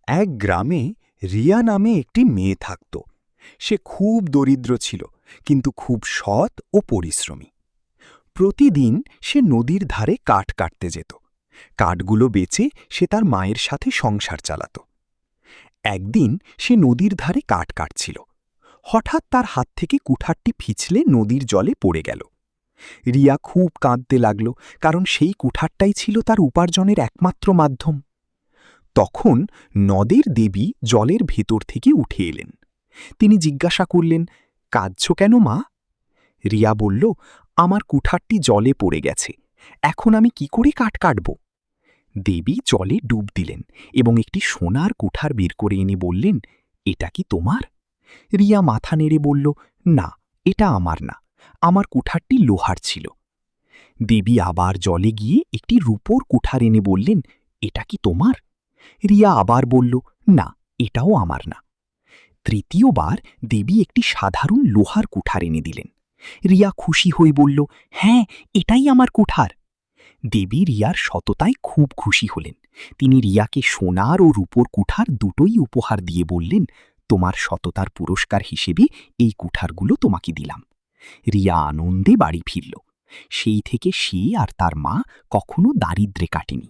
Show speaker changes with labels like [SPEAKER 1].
[SPEAKER 1] এক গ্রামে রিয়া নামে একটি মেয়ে থাকত। সে খুব দরিদ্র ছিল, কিন্তু খুব সৎ ও পরিশ্রমী। প্রতিদিন সে নদীর ধারে কাঠ কাটতে যেত। কাঠগুলো বেচে সে তার মায়ের সাথে সংসার চালাত। একদিন সে নদীর ধারে কাঠ কাটছিল। হঠাৎ তার হাত থেকে কুঠারটি পিছলে নদীর জলে পড়ে গেল। রিয়া খুব কাঁদতে লাগল, কারণ সেই কুঠারটাই ছিল তার উপার্জনের একমাত্র মাধ্যম। তখন নদের দেবী জলের ভেতর থেকে উঠে এলেন। তিনি জিজ্ঞাসা করলেন, কাঁদছ কেন মা? রিয়া বলল, আমার কুঠারটি জলে পড়ে গেছে, এখন আমি কি করে কাঠ কাটব? দেবী জলে ডুব দিলেন এবং একটি সোনার কুঠার বের করে এনে বললেন, এটা কি তোমার? রিয়া মাথা নেড়ে বলল, না, এটা আমার না, আমার কুঠারটি লোহার ছিল। দেবী আবার জলে গিয়ে একটি রূপোর কুঠার এনে বললেন, এটা কি তোমার? রিয়া আবার বলল, না, এটাও আমার না। তৃতীয়বার দেবী একটি সাধারণ লোহার কুঠার এনে দিলেন। রিয়া খুশি হয়ে বলল, হ্যাঁ, এটাই আমার কুঠার। দেবী রিয়ার সততায় খুব খুশি হলেন। তিনি রিয়াকে সোনার ও রূপোর কুঠার দুটোই উপহার দিয়ে বললেন, তোমার সততার পুরস্কার হিসেবে এই কুঠারগুলো তোমাকে দিলাম। রিয়া আনন্দে বাড়ি ফিরল। সেই থেকে সে আর তার মা কখনো দারিদ্র্যে কাটেনি।